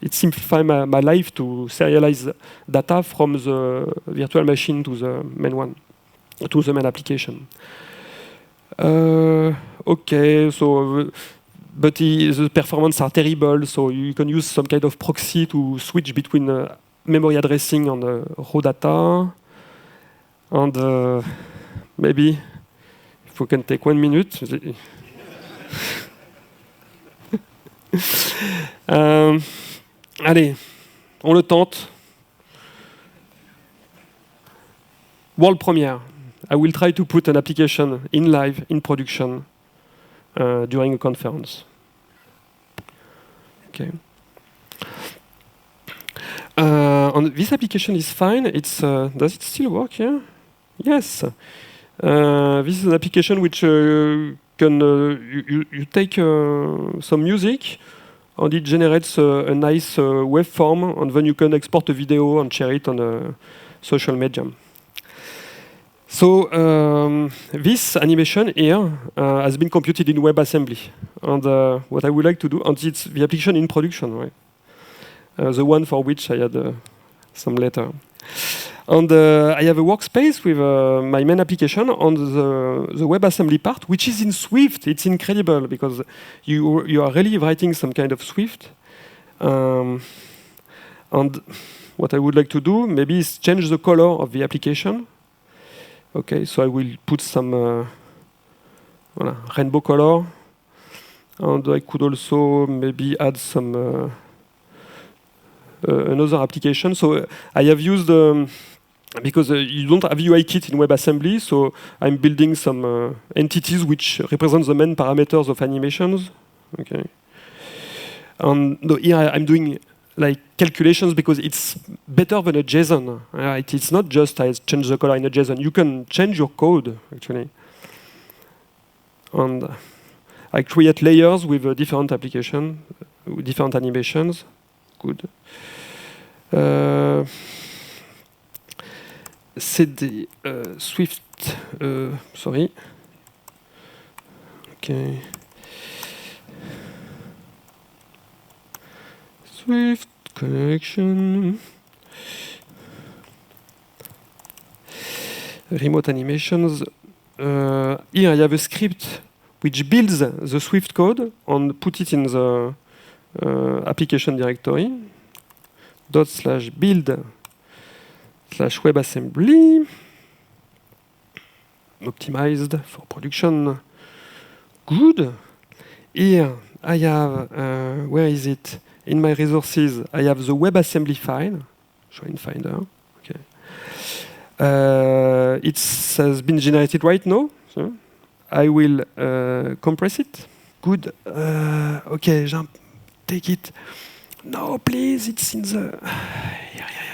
it simplified my life to serialize data from the virtual machine to the main one, to the main application. Okay, so but the performance are terrible, so you can use some kind of proxy to switch between memory addressing and raw data. And maybe, if we can take 1 minute. Allez, on le tente. World premiere. I will try to put an application in live, in production, during a conference. Okay. And this application is fine. It's does it still work here? Yes. This is an application which can you take some music, and it generates a nice waveform, and then you can export a video and share it on a social media. So this animation here has been computed in WebAssembly. And what I would like to do, and it's the application in production, right? The one for which I had some later. And I have a workspace with my main application on the WebAssembly part, which is in Swift. It's incredible because you are really writing some kind of Swift. And what I would like to do maybe is change the color of the application. Okay, so I will put some voilà, rainbow color, and I could also maybe add some another application. So I have used because you don't have UIKit in WebAssembly, so I'm building some entities which represent the main parameters of animations. Okay, and here I'm doing like calculations because it's better than a JSON. Right? It's not just I change the color in a JSON. You can change your code actually, and I create layers with a different application, with different animations. Good. CD Swift. Sorry. Okay. Swift connection. Remote animations. Here I have a script which builds the Swift code and put it in the application directory. ./build/WebAssembly. Optimized for production. Good. Here I have, where is it? In my resources, I have the WebAssembly file. Show in Finder. Okay. It has been generated right now. So I will compress it. Good. Okay, jump. Take it. No, please, it's in the...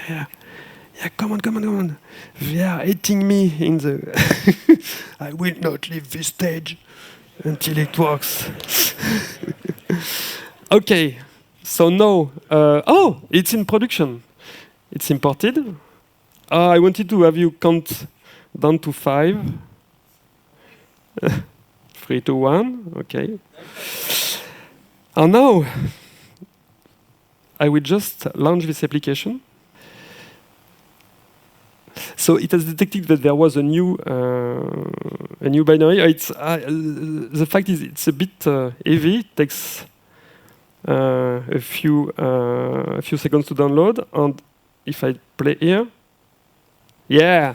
Yeah, come on. They are hating me in the... I will not leave this stage until it works. Okay, so now... oh, it's in production. It's imported. I wanted to have you count down to 5. 3, 2, 1, okay. And now, I will just launch this application. So it has detected that there was a new binary. It's the fact is it's a bit heavy. It takes a few seconds to download. And if I play here, yeah.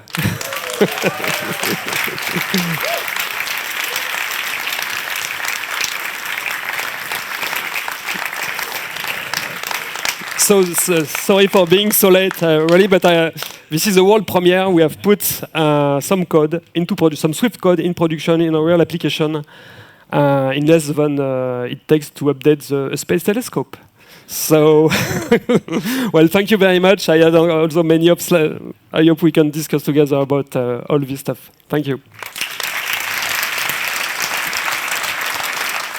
So sorry for being so late, really, but this is a world premiere. We have put some code into some Swift code in production in a real application in less than it takes to update the Space Telescope. So, well, thank you very much. I had also many I hope we can discuss together about all this stuff. Thank you.